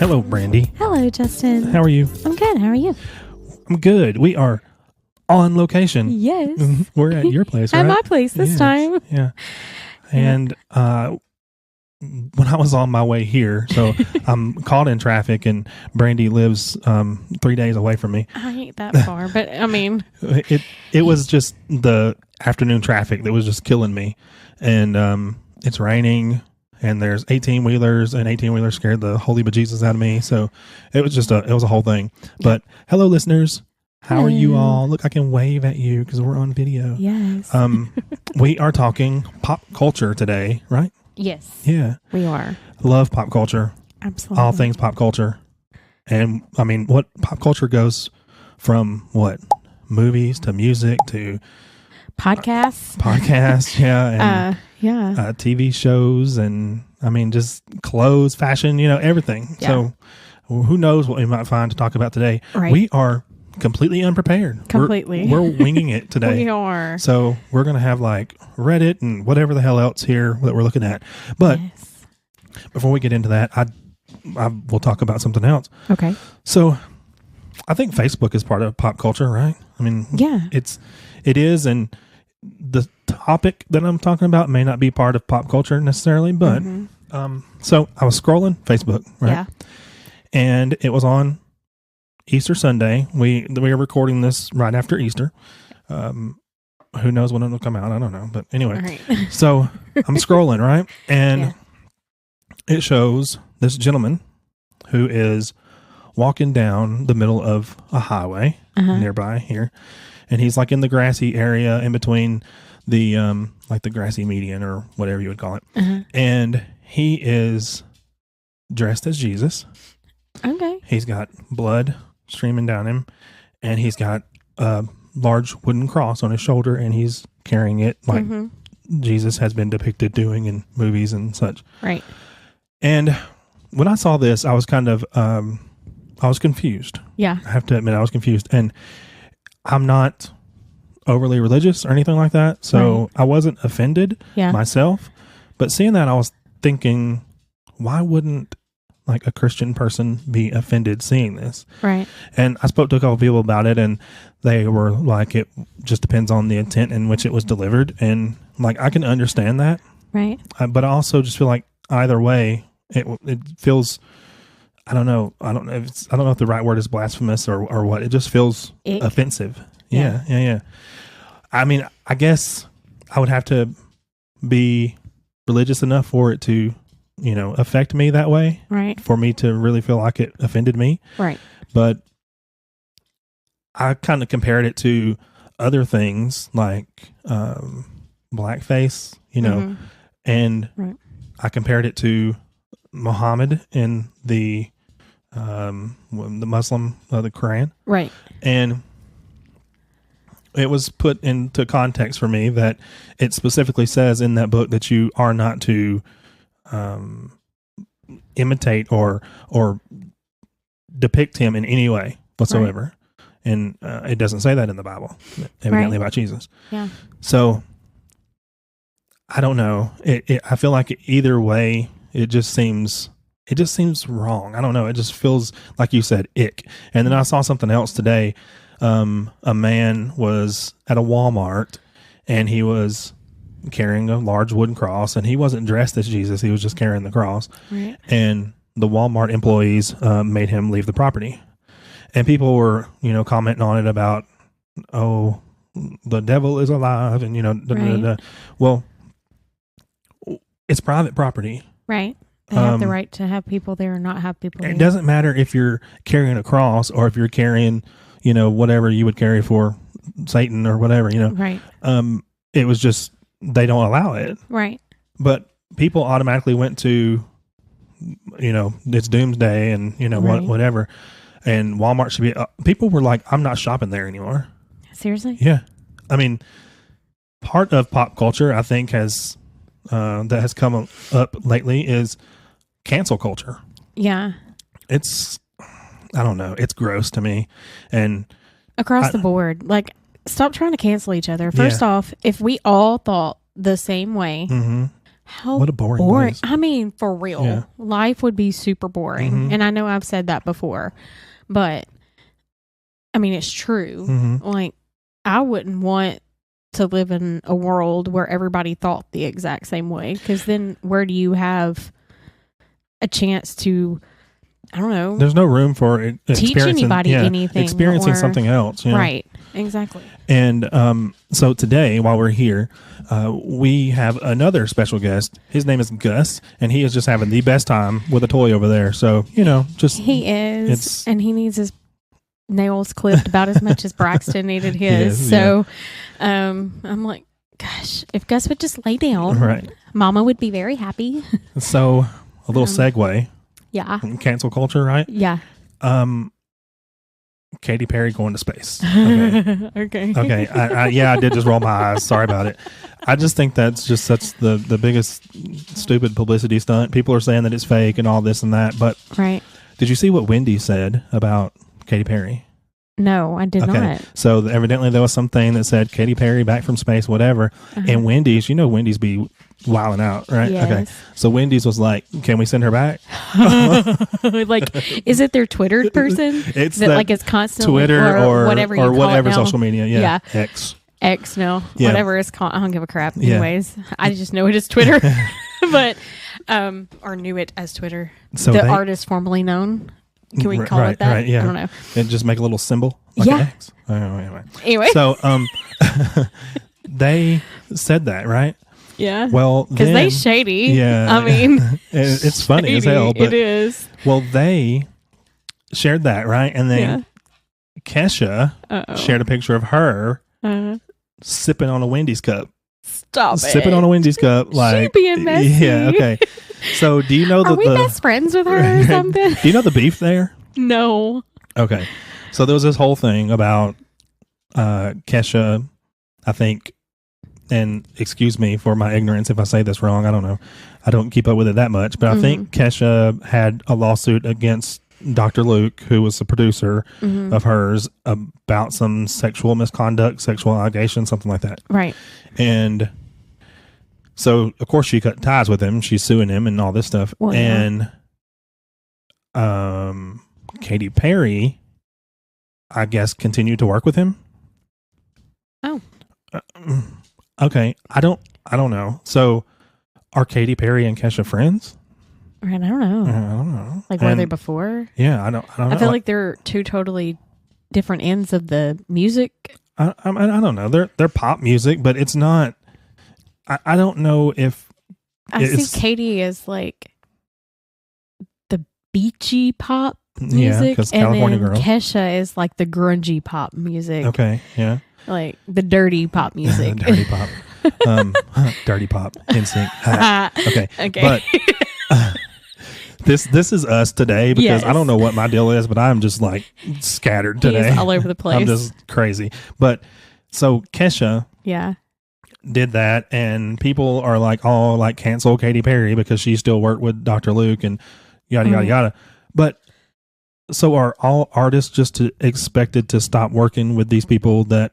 Hello, Brandy. Hello, Justin. How are you? I'm good. How are you? I'm good. We are on location. Yes. We're at your place, right? At my place this time. Yeah. And when I was on my way here, so I'm caught in traffic, and Brandy lives 3 days away from me. I ain't that far, but I mean, it was just the afternoon traffic that was just killing me, and it's raining, and there's 18-wheelers, and 18-wheelers scared the holy bejesus out of me. So it was just it was a whole thing. But hello, listeners. How are you all? Look, I can wave at you because we're on video. Yes. We are talking pop culture today, right? Yes. Yeah. We are. Love pop culture. Absolutely. All things pop culture. And I mean, what pop culture goes from what? Movies to music to podcasts. Yeah. And TV shows, and I mean, just clothes, fashion, everything. Yeah. So who knows what we might find to talk about today. Right. We are completely unprepared. Completely. We're winging it today. We are. So we're going to have like Reddit and whatever the hell else here that we're looking at. But before we get into that, I will talk about something else. Okay. So I think Facebook is part of pop culture, right? I mean, yeah, it is. And the topic that I'm talking about may not be part of pop culture necessarily, but so I was scrolling Facebook, right? Yeah. And it was on Easter Sunday. We are recording this right after Easter. Who knows when it'll come out? I don't know. But anyway, right. So I'm scrolling, right? And it shows this gentleman who is walking down the middle of a highway nearby here. And he's like in the grassy area in between the like the grassy median or whatever you would call it. And he is dressed as Jesus. Okay. He's got blood streaming down him, and he's got a large wooden cross on his shoulder, and he's carrying it like Jesus has been depicted doing in movies and such. Right. And when I saw this, I was kind of I was confused. Yeah. I have to admit, I was confused. And I'm not overly religious or anything like that, so I wasn't offended myself. But seeing that, I was thinking, why wouldn't like a Christian person be offended seeing this? Right. And I spoke to a couple of people about it, and they were like, it just depends on the intent in which it was delivered. And like, I can understand that. Right. But I also just feel like either way, it feels, I don't know if the right word is blasphemous or what. It just feels offensive. Yeah. I mean, I guess I would have to be religious enough for it to, affect me that way. Right. For me to really feel like it offended me. Right. But I kind of compared it to other things like blackface, and I compared it to Muhammad in the Muslim, the Quran. Right. And it was put into context for me that it specifically says in that book that you are not to imitate or depict him in any way whatsoever. Right. And it doesn't say that in the Bible, evidently about Jesus. Yeah. So I don't know. I feel like either way, it just seems wrong. I don't know. It just feels like you said ick. And then I saw something else today. A man was at a Walmart, and he was carrying a large wooden cross, and he wasn't dressed as Jesus. He was just carrying the cross. Right. And the Walmart employees made him leave the property. And people were, commenting on it about, oh, the devil is alive, and, Well, it's private property. Right. They have the right to have people there or not have people there. It doesn't matter if you're carrying a cross or if you're carrying, whatever you would carry for Satan or whatever, Right. It was just, they don't allow it. Right. But people automatically went to, it's doomsday and, whatever. And Walmart should be, people were like, I'm not shopping there anymore. Seriously? Yeah. I mean, part of pop culture, I think, that has come up lately is cancel culture. Yeah. It's, I don't know. It's gross to me. And across the board, like, stop trying to cancel each other. First off, if we all thought the same way, What a boring place. I mean, for real. Yeah. Life would be super boring. Mm-hmm. And I know I've said that before, but I mean, it's true. Mm-hmm. Like, I wouldn't want to live in a world where everybody thought the exact same way, because then where do you have a chance to, I don't know, there's no room for teach anybody anything, experiencing something else. Right, exactly. And so today, while we're here, we have another special guest. His name is Gus, and he is just having the best time with a toy over there. So, he is, and he needs his nails clipped about as much as Braxton needed his. I'm like, gosh, if Gus would just lay down, right, Mama would be very happy. So a little segue. Yeah. Cancel culture, right? Yeah. Katy Perry going to space. Okay. Okay. I did just roll my eyes. Sorry about it. I just think that's the biggest stupid publicity stunt. People are saying that it's fake and all this and that. But right. Did you see what Wendy said about Katy Perry? No, I did not. So evidently there was something that said Katy Perry back from space, whatever. Uh-huh. And Wendy's, Wendy's be wilding out, right? Yes. Okay. So Wendy's was like, can we send her back? Like, is it their Twitter person? It's that like it's constantly Twitter or whatever you or call whatever it now. social media. Yeah. X, no. Yeah. Whatever it's called. I don't give a crap. Anyways, I just know it is Twitter. But or knew it as Twitter. So the artist formerly known. Can we call it that? Right, yeah. I don't know. And just make a little symbol like an X. Anyway. So they said that, right? Yeah. Well, because they shady. Yeah. I mean, it's funny as hell. But, it is. Well, they shared that, right? And then Kesha shared a picture of her sipping on a Wendy's cup. Stop sipping on a Wendy's cup, like she being messy. Yeah, okay. So, do you know Are we best friends with her or something? Do you know the beef there? No. Okay. So there was this whole thing about Kesha, I think, and excuse me for my ignorance if I say this wrong. I don't know. I don't keep up with it that much, but I think Kesha had a lawsuit against Dr. Luke, who was the producer of hers, about some sexual misconduct, sexual allegation, something like that. Right. And so, of course, she cut ties with him. She's suing him and all this stuff. Well, and Katy Perry, I guess, continued to work with him. Oh. Okay. I don't know. So, are Katy Perry and Kesha friends? I don't know. Like, were they before? Yeah, I don't know. I feel like they're two totally different ends of the music. I don't know. They're pop music, but it's not. I don't know if I see Katy as like the beachy pop music, and California then girl. Kesha is like the grungy pop music. Okay, yeah, like the dirty pop music. Dirty pop, dirty pop, NSYNC. Okay, but. This is us today because I don't know what my deal is, but I'm just like scattered today. He's all over the place. I'm just crazy. But so Kesha did that, and people are like, oh, like cancel Katy Perry because she still worked with Dr. Luke and yada, yada, yada. But so are all artists just expected to stop working with these people that,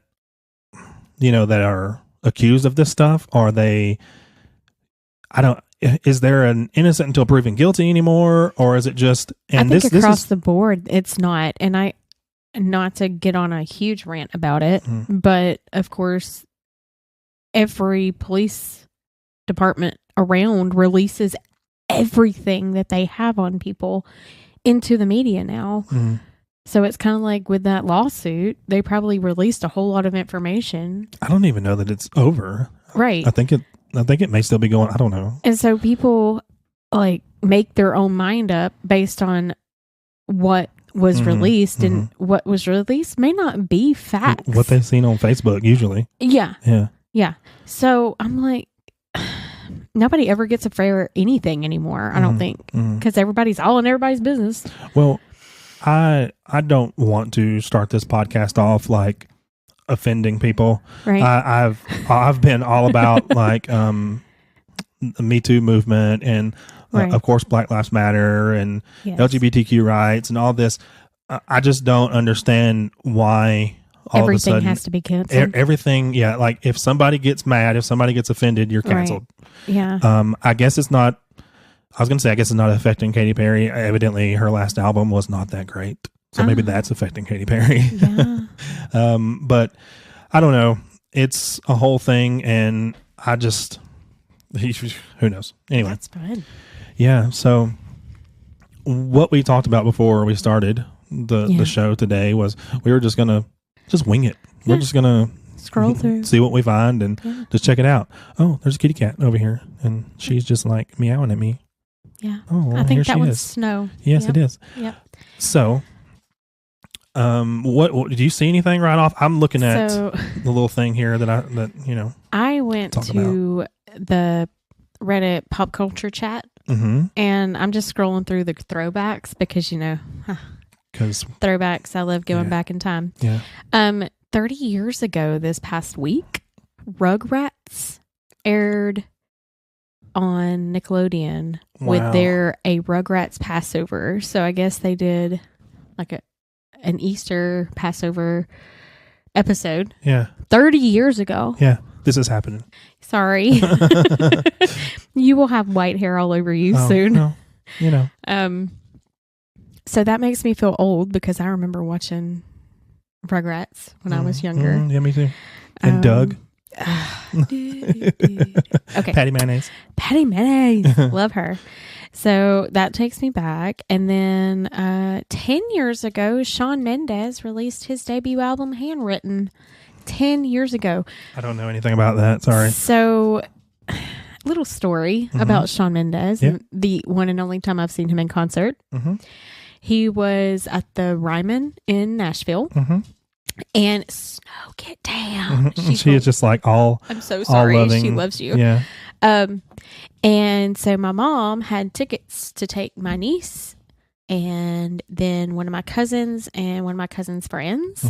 that are accused of this stuff? Are they, is there an innocent until proven guilty anymore, or is it just? And I think across the board, it's not. And not to get on a huge rant about it, but of course, every police department around releases everything that they have on people into the media now. So it's kind of like with that lawsuit, they probably released a whole lot of information. I don't even know that it's over. Right. I think it may still be going. I don't know. And so people like make their own mind up based on what was released, and what was released may not be facts. What they've seen on Facebook usually. Yeah. So I'm like, nobody ever gets a fair anything anymore. I don't think, because everybody's all in everybody's business. Well, I don't want to start this podcast off like offending people. Right. I've been all about like the Me Too movement and of course Black Lives Matter and LGBTQ rights and all this. I just don't understand why all everything of a sudden has to be canceled. Everything, yeah. Like if somebody gets mad, if somebody gets offended, you're canceled. Right. Yeah. I guess it's not. I was going to say, I guess it's not affecting Katy Perry. Evidently, her last album was not that great, so maybe that's affecting Katy Perry. Yeah. But I don't know. It's a whole thing, and I just who knows. Anyway, that's fun. Yeah. So what we talked about before we started the show today was we were just gonna wing it. Yeah. We're just gonna scroll through, see what we find, and just check it out. Oh, there's a kitty cat over here, and she's just like meowing at me. Yeah. Oh, well, I think that one's is. Snow. Yes, it is. Yep. So, what did you see anything right off? I'm looking at the little thing here that I went to the Reddit pop culture chat, and I'm just scrolling through the throwbacks because throwbacks. I love going back in time. Yeah. 30 years ago, this past week, Rugrats aired on Nickelodeon with their A Rugrats Passover. So I guess they did like an Easter Passover episode. Yeah. 30 years ago. Yeah. This is happening. Sorry. You will have white hair all over you soon. No, So that makes me feel old because I remember watching Rugrats when I was younger. Yeah, me too. And Doug. Okay. Patty Mayonnaise. Love her. So that takes me back. And then 10 years ago, Shawn Mendes released his debut album, Handwritten. 10 years ago. I don't know anything about that. Sorry. So, little story about Shawn Mendes. Yeah. The one and only time I've seen him in concert. He was at the Ryman in Nashville. And Snow, get down. She is just like all. I'm so sorry. Loving, she loves you. Yeah. And so my mom had tickets to take my niece and then one of my cousins and one of my cousin's friends.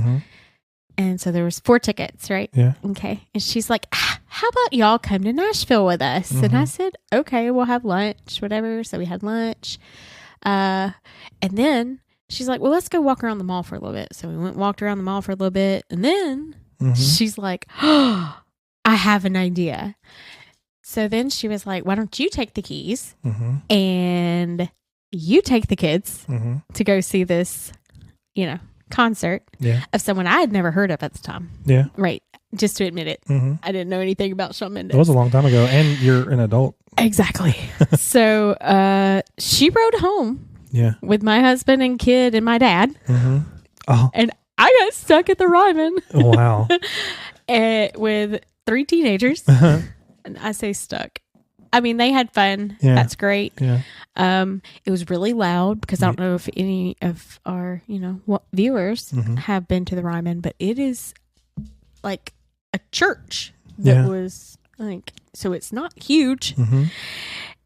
And so there was 4 tickets, right? Yeah. Okay. And she's like, how about y'all come to Nashville with us? And I said, okay, we'll have lunch, whatever. So we had lunch. And then she's like, well, let's go walk around the mall for a little bit. So we walked around the mall for a little bit. And then she's like, oh, I have an idea. So then she was like, why don't you take the keys and you take the kids to go see this, concert of someone I had never heard of at the time. Yeah. Right. Just to admit it. I didn't know anything about Shawn Mendes. It was a long time ago. And you're an adult. Exactly. So she rode home with my husband and kid and my dad. Oh. And I got stuck at the Ryman. Wow. With 3 teenagers. And I say stuck. I mean, they had fun. Yeah. That's great. Yeah. It was really loud because I don't know if any of our, viewers have been to the Ryman, but it is like a church that was like, so it's not huge.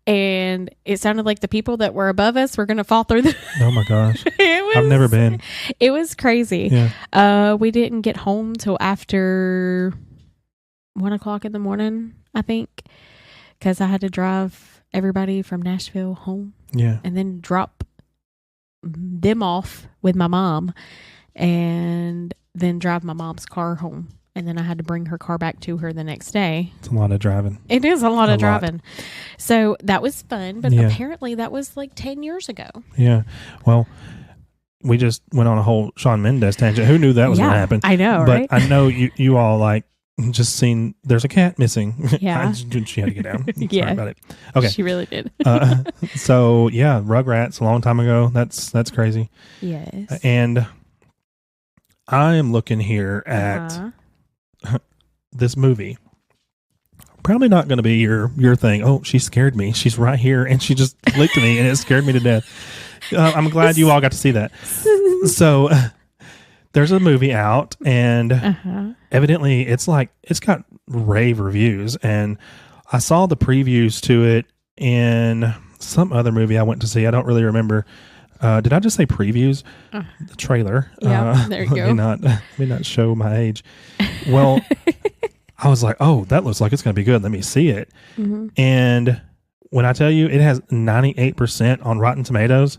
And it sounded like the people that were above us were going to fall through the. Oh my gosh. I've never been. It was crazy. Yeah. We didn't get home till after 1:00 in the morning, I think. Because I had to drive everybody from Nashville home. Yeah. And then drop them off with my mom. And then drive my mom's car home. And then I had to bring her car back to her the next day. It's a lot of driving. It is a lot of driving. So that was fun. But apparently that was like 10 years ago. Yeah. Well, we just went on a whole Shawn Mendes tangent. Who knew that was going to happen? I know, but right? I know you all like just seen there's a cat missing. Yeah. She had to get down. Yeah. Sorry about it. Okay. She really did. So yeah, Rugrats a long time ago. That's crazy. Yes. And I am looking here at this movie. Probably not going to be your thing. Oh, she scared me. She's right here and she just licked me and it scared me to death. I'm glad you all got to see that. So there's a movie out and evidently it's got rave reviews, and I saw the previews to it in some other movie I went to see. I don't really remember. Did I just say previews? The trailer. Yeah, there you go. May not show my age. Well, I was like, oh, that looks like it's going to be good. Let me see it. And when I tell you it has 98% on Rotten Tomatoes,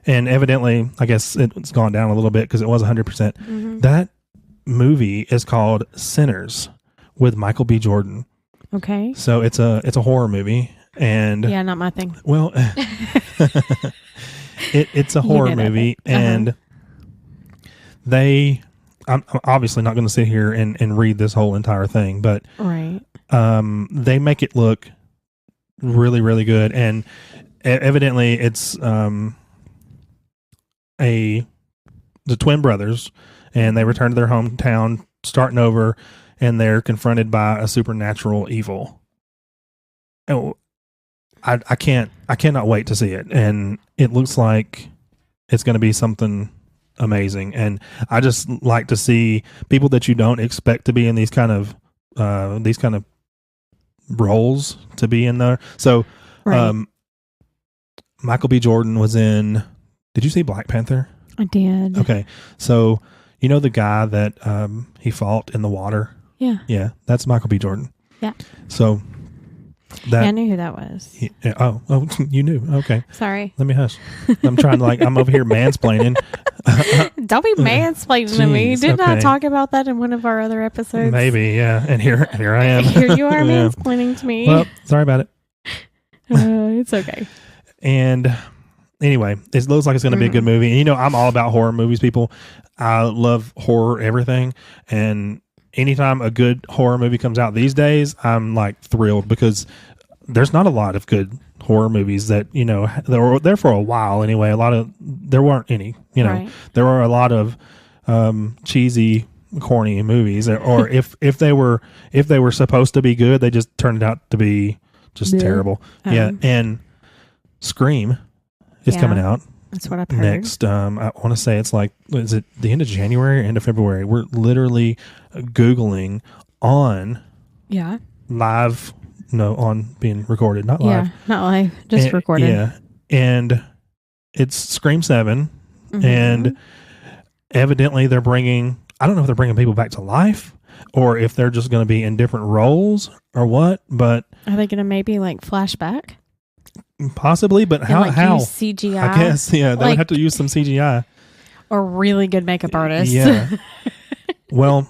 and evidently, I guess it's gone down a little bit because it was 100%. That movie is called Sinners with Michael B. Jordan. Okay. So it's a horror movie, and yeah, not my thing. Well, it's a horror movie, and I'm obviously not going to sit here and read this whole entire thing, but right. They make it look really, really good, and evidently it's the twin brothers, and they return to their hometown, starting over, and they're confronted by a supernatural evil. Oh, I cannot wait to see it, and it looks like it's going to be something amazing. And I just like to see people that you don't expect to be in these kind of roles to be in there. So, right. Michael B. Jordan was in. Did you see Black Panther? I did. Okay, so you know the guy that he fought in the water. Yeah, that's Michael B. Jordan. Yeah. So. I knew who that was. You knew. Okay. Sorry. Let me hush. I'm trying to I'm over here mansplaining. Don't be mansplaining to me. Didn't I talk about that in one of our other episodes? Maybe, yeah. And here I am. Here you are mansplaining to me. Well, sorry about it. It's okay. And anyway, it looks like it's going to be a good movie. And I'm all about horror movies, people. I love horror everything, and anytime a good horror movie comes out these days, I'm like thrilled, because there's not a lot of good horror movies that, that were there for a while anyway. There weren't any, right. There were a lot of cheesy, corny movies, or if they were supposed to be good, they just turned out to be just terrible. Yeah. And Scream is coming out. That's what I've heard. Next, I want to say it's is it the end of January or end of February? We're literally Googling on live, on being recorded, not live. Yeah, not live, just recorded. Yeah, and it's Scream 7, and evidently they're bringing, I don't know if they're bringing people back to life, or if they're just going to be in different roles or what, but... Are they going to maybe flashback? Possibly, but how? Use CGI? I guess, they would have to use some CGI. Or really good makeup artists. Yeah. Well,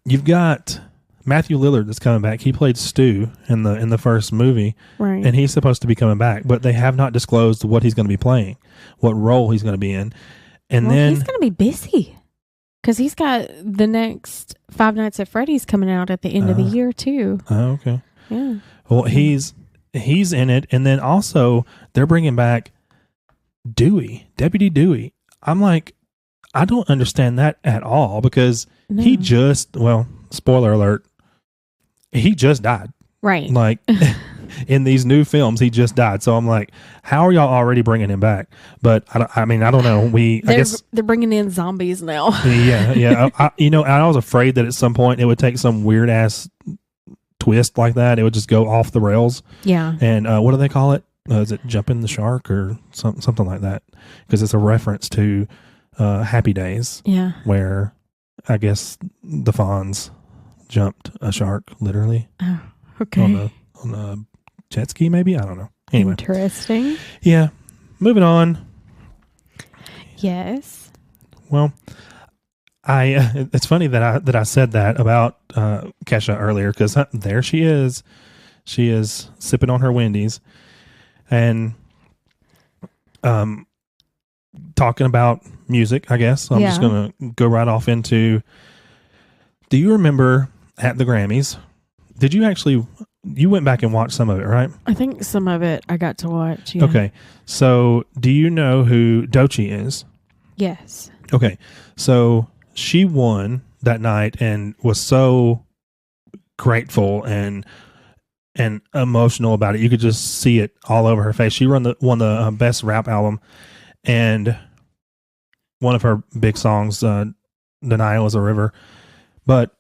you've got Matthew Lillard that's coming back. He played Stu in the first movie, right? And he's supposed to be coming back, but they have not disclosed what he's going to be playing, what role he's going to be in. And then he's going to be busy, because he's got the next Five Nights at Freddy's coming out at the end of the year too. Oh, okay. Yeah. Well, he's in it, and then also they're bringing back Deputy Dewey. I'm like, I don't understand that at all, because he just, spoiler alert, he just died. Right. In these new films, he just died. So I'm like, how are y'all already bringing him back? But I don't know. I guess they're bringing in zombies now. Yeah. I was afraid that at some point it would take some weird ass twist like that. It would just go off the rails. Yeah. And what do they call it? Is it Jumping the Shark or something like that? Because it's a reference to Happy Days. Yeah. Where I guess the Fonz jumped a shark, literally. Oh, okay. On a jet ski, maybe? I don't know. Anyway. Interesting. Yeah. Moving on. Yes. Well, it's funny that I said that about Kesha earlier, because there she is. She is sipping on her Wendy's and talking about music, I guess. So I'm just going to go right off into, do you remember at the Grammys, you went back and watched some of it, right? I think some of it I got to watch, yeah. Okay. So do you know who Doechii is? Yes. Okay. So she won that night and was so grateful and emotional about it. You could just see it all over her face. She won the best rap album, and one of her big songs, "Denial Is a River." But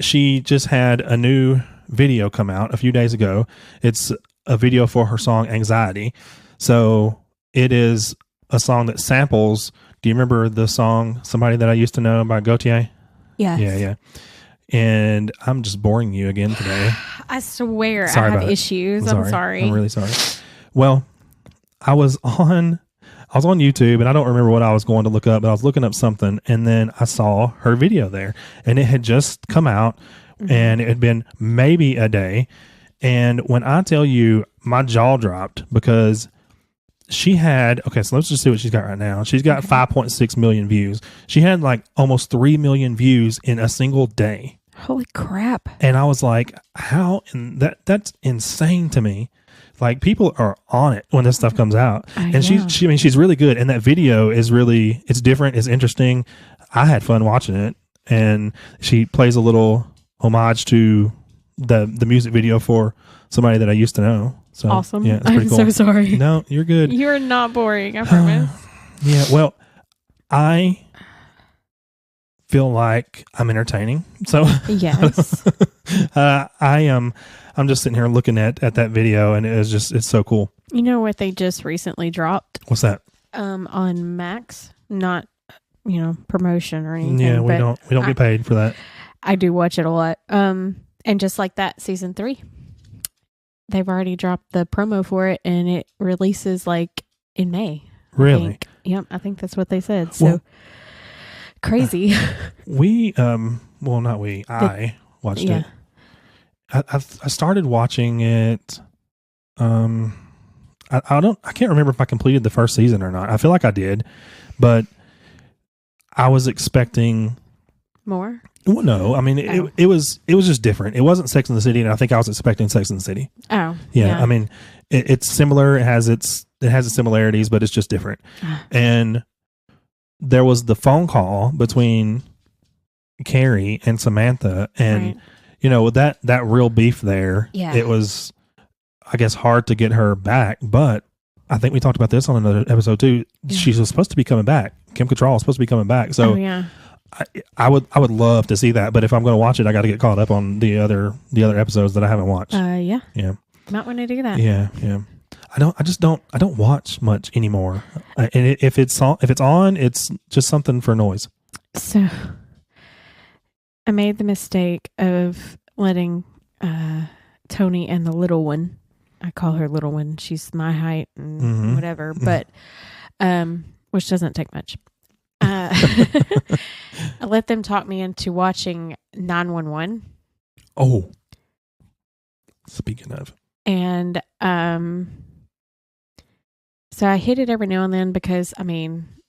she just had a new video come out a few days ago. It's a video for her song "Anxiety." So it is a song that samples. Do you remember the song "Somebody That I Used to Know" by Gautier? Yes. Yeah. And I'm just boring you again today. I swear I have issues. I'm sorry. I'm really sorry. Well, I was on I was on YouTube, and I don't remember what I was going to look up, but I was looking up something, and then I saw her video there, and it had just come out, and it had been maybe a day. And when I tell you, my jaw dropped because she had, okay, so let's just see what she's got right now. She's got 5.6 million views. She had like almost 3 million views in a single day. Holy crap. And I was like, how? And that's insane to me. Like, people are on it when this stuff comes out. And she's really good. And that video is really, it's different. It's interesting. I had fun watching it. And she plays a little homage to the music video for somebody that I used to know. So, awesome. Yeah, it's pretty I'm cool. so sorry. No, you're good. You're not boring, I promise. Yeah, well, I feel like I'm entertaining. So yes. I'm just sitting here looking at that video, and it's so cool. You know what they just recently dropped? What's that? On Max, not, promotion or anything. Yeah, we don't get paid for that. I do watch it a lot. And just like that, season 3, they've already dropped the promo for it, and it releases like in May. Really? Yep, I think that's what they said. So crazy. I watched it. I started watching it. I can't remember if I completed the first season or not. I feel like I did, but I was expecting more. Well, no, I mean it was just different. It wasn't Sex and the City, and I think I was expecting Sex and the City. Oh, yeah. I mean, it's similar. It has its similarities, but it's just different. And there was the phone call between Carrie and Samantha, and with that real beef there. Yeah. It was, I guess, hard to get her back, but I think we talked about this on another episode too. Yeah. She was supposed to be coming back. Kim Cattrall was supposed to be coming back. So I would love to see that, but if I'm going to watch it, I got to get caught up on the other episodes that I haven't watched. Yeah. Might want to do that. Yeah. I don't watch much anymore. And if it's on, it's just something for noise. So I made the mistake of letting Tony and the little one, I call her little one, she's my height and whatever, but which doesn't take much. I let them talk me into watching 911. Oh, speaking of. And so I hit it every now and then because,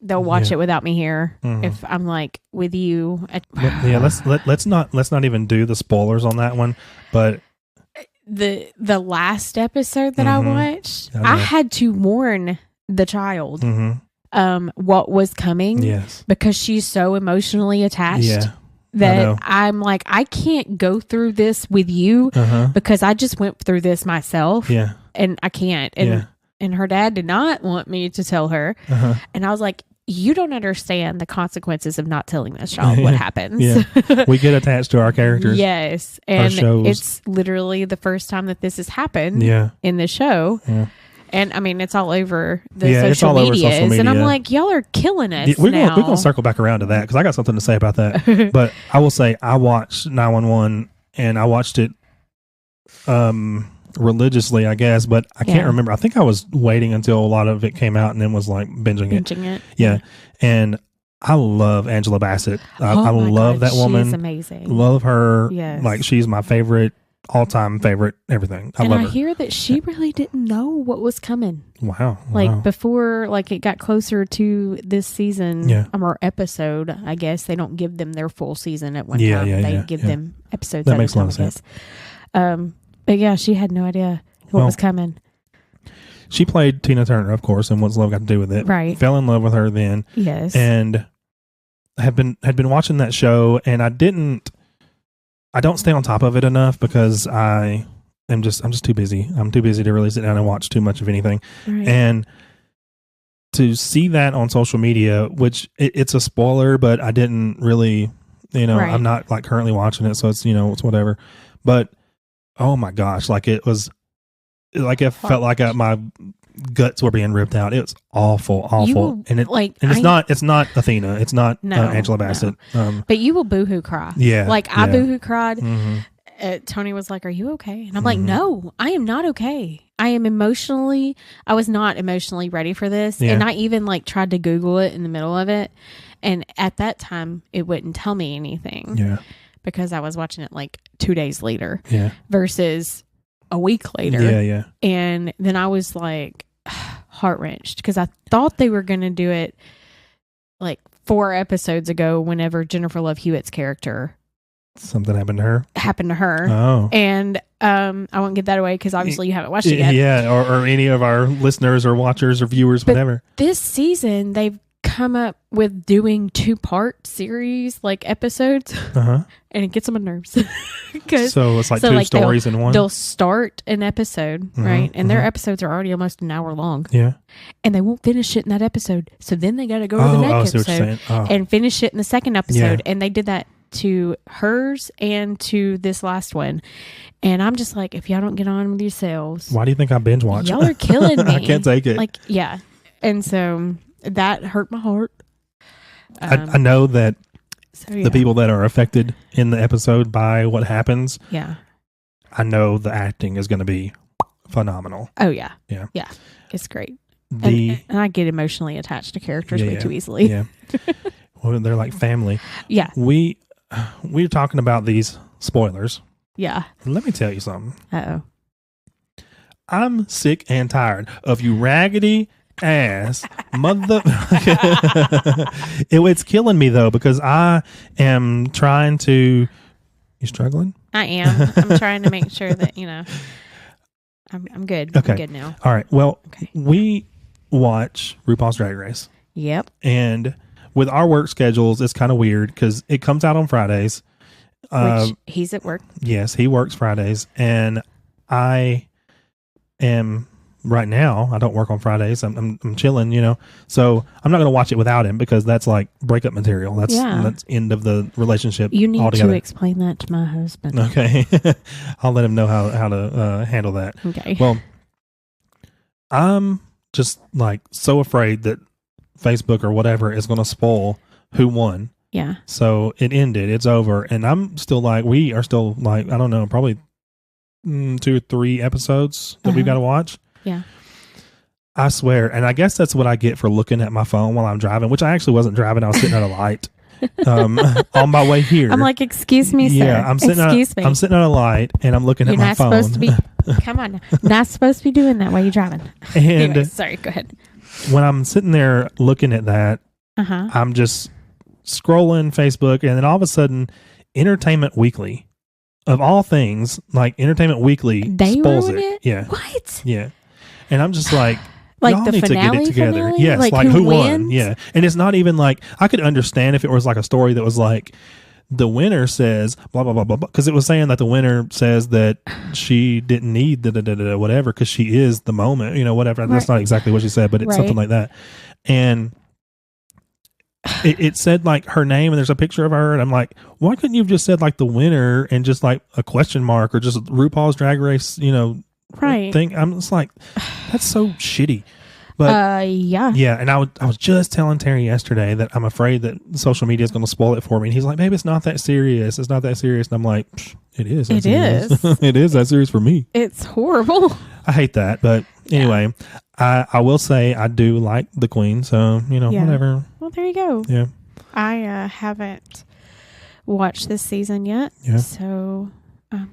they'll watch it without me here. If I'm like with you. Let's not even do the spoilers on that one. But the last episode that I watched, I had to warn the child what was coming. Yes. Because she's so emotionally attached. Yeah. That I'm like, I can't go through this with you because I just went through this myself. Yeah. And I can't. And her dad did not want me to tell her. And I was like, you don't understand the consequences of not telling this child what happens. Yeah. We get attached to our characters. Yes. And it's literally the first time that this has happened in the show. Yeah. And it's all over the social medias. And I'm like, y'all are killing us. We're going to circle back around to that because I got something to say about that. But I will say I watched 911 and I watched it religiously, I guess, but I can't remember. I think I was waiting until a lot of it came out and then was like binging it. Yeah. And I love Angela Bassett. I love that woman. She's amazing. Love her. Yes. Like, she's my favorite, all-time favorite, everything. I love her. I hear that she really didn't know what was coming. Wow. Like, before, like, it got closer to this season, or episode, I guess. They don't give them their full season at one time. They give them episodes that at makes a time, a lot of sense. But yeah, she had no idea what was coming. She played Tina Turner, of course, and what's love got to do with it? Right. Fell in love with her then. Yes. And had been watching that show, and I don't stay on top of it enough because I'm just too busy. I'm too busy to really sit down and watch too much of anything. Right. And to see that on social media, which it's a spoiler, but I didn't really, I'm not like currently watching it, so it's it's whatever. But oh my gosh, like it was, like it felt like my guts were being ripped out. It was awful. And it's not Athena. It's not Angela Bassett. No. But you will boohoo cry. Yeah. Like I boohoo cried. Tony was like, "Are you okay?" And I'm like, "No, I am not okay. I was not emotionally ready for this. Yeah. And I even like tried to Google it in the middle of it. And at that time it wouldn't tell me anything. Yeah. Because I was watching it like 2 days later. Yeah. Versus a week later. Yeah, yeah. And then I was like heart-wrenched because I thought they were going to do it like 4 episodes ago whenever Jennifer Love Hewitt's character something happened to her. Oh. And I won't give that away because obviously you haven't watched it yet. Yeah, or any of our listeners or watchers or viewers, but whatever. This season, they've come up with doing 2-part series, like episodes. Uh-huh. And it gets on my nerves. So it's like two stories in one? They'll start an episode, right? And their episodes are already almost an hour long. Yeah. And they won't finish it in that episode. So then they got to go to the next episode and finish it in the second episode. Yeah. And they did that to hers and to this last one. And I'm just like, if y'all don't get on with yourselves. Why do you think I binge watch? Y'all are killing me. I can't take it. Like, yeah. And so that hurt my heart. I know that the people that are affected in the episode by what happens. Yeah. I know the acting is going to be phenomenal. Oh, yeah. Yeah. Yeah. It's great. And I get emotionally attached to characters way too easily. Yeah. Well, they're like family. Yeah. We're talking about these spoilers. Yeah. Let me tell you something. Uh-oh. I'm sick and tired of you raggedy ass mother. It's killing me though because I am trying to. You struggling? I am. I'm trying to make sure that I'm good. Okay. I'm good now. All right. Well, we watch RuPaul's Drag Race. Yep. And with our work schedules, it's kind of weird because it comes out on Fridays. Which he's at work. Yes, he works Fridays, and I am. Right now, I don't work on Fridays. I'm chilling, So I'm not going to watch it without him because that's like breakup material. That's end of the relationship. You need altogether. to explain that to my husband. Okay, I'll let him know how to handle that. Okay. Well, I'm just like so afraid that Facebook or whatever is going to spoil who won. Yeah. So it ended. It's over, and I'm still like we are still like I don't know, probably 2 or 3 episodes that we've got to watch. Yeah. I swear. And I guess that's what I get for looking at my phone while I'm driving, which I actually wasn't driving. I was sitting at a light on my way here. I'm like, excuse me, sir. Yeah, I'm sitting at a light and I'm looking at my phone. You're not supposed to be, come on. Not supposed to be doing that while you're driving. And anyways, sorry, go ahead. When I'm sitting there looking at that, I'm just scrolling Facebook and then all of a sudden, Entertainment Weekly, of all things, like Entertainment Weekly spoils it. Yeah. What? Yeah. And I'm just like, like y'all the need finale, to get it together. Finale? Yes, like who won? Yeah. And it's not even like, I could understand if it was like a story that was like, the winner says, blah, blah, blah, blah, blah. Because it was saying that the winner says that she didn't need whatever, because she is the moment, whatever. Right. That's not exactly what she said, but it's something like that. And it said like her name and there's a picture of her. And I'm like, why couldn't you have just said like the winner and just like a question mark or just RuPaul's Drag Race, right thing. I'm just like, that's so shitty. But yeah. And I was just telling Terry yesterday that I'm afraid that social media is going to spoil it for me. And he's like, babe, it's not that serious. It's not that serious. And I'm like, it is. It is. It is that serious for me. It's horrible. I hate that. But anyway, I will say I do like the Queen. So, whatever. Well, there you go. Yeah. I haven't watched this season yet. Yeah. So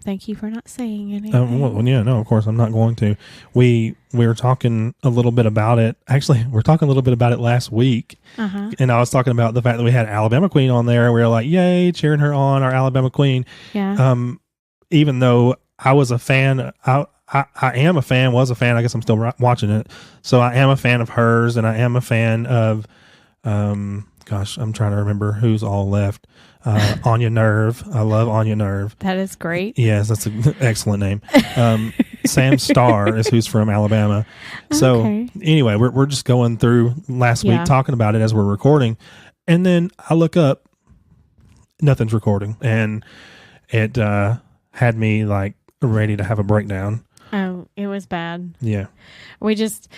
thank you for not saying anything. No, of course I'm not going to. We were talking a little bit about it. Actually, we're talking a little bit about it last week. And I was talking about the fact that we had Alabama Queen on there. We were like, yay, cheering her on, our Alabama Queen. Yeah. Even though I was a fan, I am a fan, was a fan. I guess I'm still watching it. So I am a fan of hers, and I am a fan of, gosh, I'm trying to remember who's all left. Anya Nerve. I love Anya Nerve. That is great. Yes, that's an excellent name. Sam Starr is who's from Alabama. So anyway, we're just going through last week talking about it as we're recording. And then I look up, nothing's recording. And it had me like ready to have a breakdown. Oh, it was bad. Yeah. We just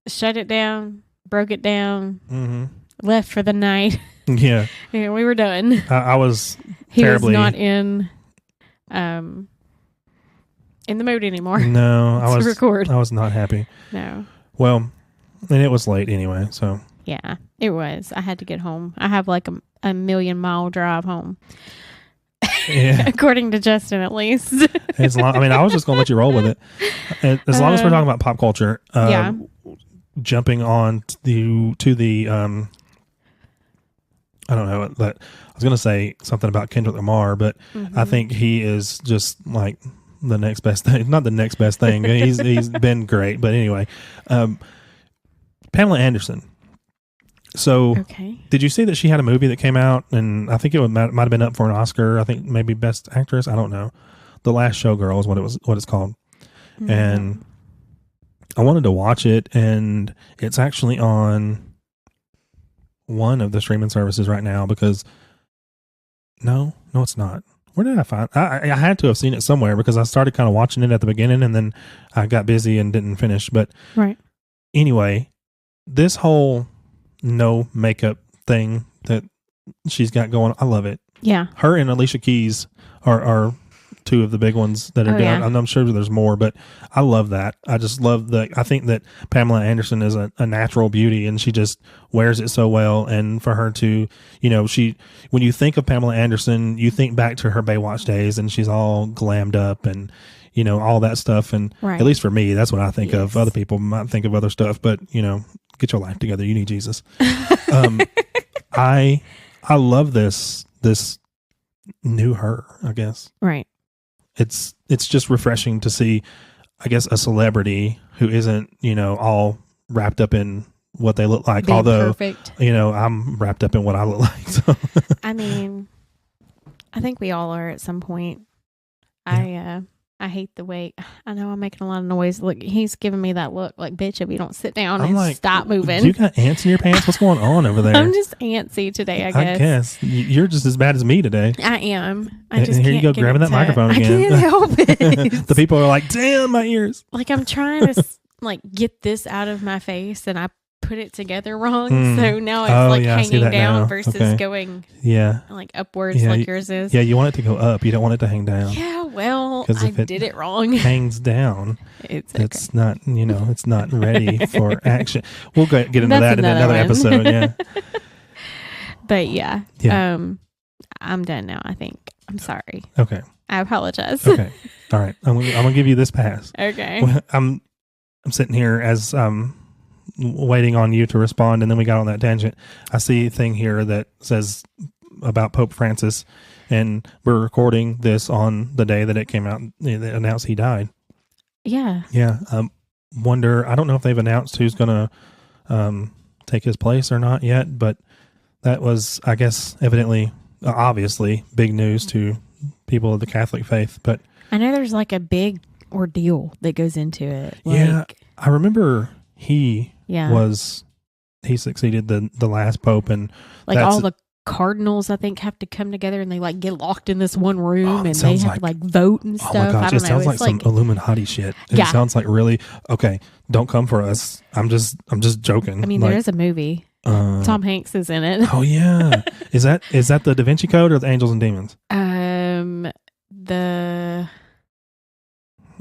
shut it down, broke it down, left for the night. Yeah. Yeah, we were done. I was he terribly... was not in in the mood anymore. No, I was not happy. No. Well, and it was late anyway, so. Yeah, it was. I had to get home. I have like a million-mile drive home. Yeah. According to Justin, at least. It's long. I mean, I was just going to let you roll with it. As long as we're talking about pop culture. Yeah. Jumping on to the I don't know, but I was going to say something about Kendrick Lamar, but I think he is just like the next best thing. Not the next best thing. He's been great, but anyway, Pamela Anderson. So, Did you see that she had a movie that came out, and I think it might have been up for an Oscar? I think maybe Best Actress. I don't know. The Last Showgirl is what it's called, and I wanted to watch it, and it's actually on one of the streaming services right now because no, it's not. Where did I find? I had to have seen it somewhere because I started kind of watching it at the beginning, and then I got busy and didn't finish. But anyway, this whole no makeup thing that she's got going, I love it. Yeah. Her and Alicia Keys are two of the big ones that are doing. Yeah. I'm sure there's more, but I love that. I just love I think that Pamela Anderson is a natural beauty, and she just wears it so well. And for her to, when you think of Pamela Anderson, you think back to her Baywatch days, and she's all glammed up and, all that stuff. And at least for me, that's what I think of. Other people might think of other stuff, but, get your life together. You need Jesus. I love this new her, I guess. Right. It's just refreshing to see, I guess, a celebrity who isn't, all wrapped up in what they look like. Although, perfect. I'm wrapped up in what I look like. So. I mean, I think we all are at some point. Yeah. I hate the way, I know I'm making a lot of noise. Look, he's giving me that look like, bitch, if you don't sit down and stop moving. You got ants in your pants? What's going on over there? I'm just antsy today, I guess. I guess. You're just as bad as me today. I am. And here you go, grabbing that microphone again. I can't help it. The people are like, damn, my ears. Like, I'm trying to get this out of my face, and I put it together wrong. So now it's hanging down now. Versus going upwards like yours is. Yeah, you want it to go up. You don't want it to hang down. Yeah, well, I did it wrong. Hangs down. It's not, it's not ready for action. We'll get into that in another episode. Yeah. But yeah. I'm done now, I think. I'm sorry. Okay. I apologize. Okay. All right. I'm gonna give you this pass. Okay. Well, I'm sitting here as waiting on you to respond, and then we got on that tangent. I see a thing here that says about Pope Francis, and we're recording this on the day that it came out. They announced he died. Yeah. Yeah. Wonder. I don't know if they've announced who's going to take his place or not yet, but that was, I guess, obviously, big news to people of the Catholic faith. But I know there's a big ordeal that goes into it. Yeah, I remember he succeeded the last pope, and all the cardinals, I think, have to come together, and they get locked in this one room, and they have to vote and stuff. Oh my gosh, it sounds like some Illuminati shit. It sounds like really okay. Don't come for us. I'm just joking. I mean, there is a movie. Tom Hanks is in it. Oh yeah, is that the Da Vinci Code or the Angels and Demons?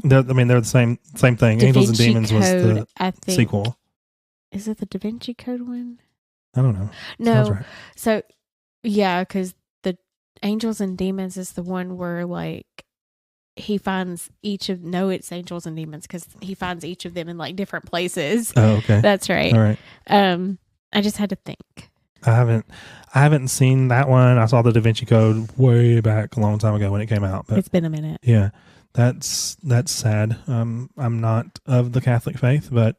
They're the same thing. Da Angels Vinci and Demons Code, was the sequel. Is it the Da Vinci Code one? I don't know. No. Sounds right. So, yeah, because the Angels and Demons is the one where he finds it's Angels and Demons because he finds each of them in different places. Oh, okay. That's right. All right. I just had to think. I haven't seen that one. I saw the Da Vinci Code way back a long time ago when it came out. But it's been a minute. Yeah. That's sad. I'm not of the Catholic faith, but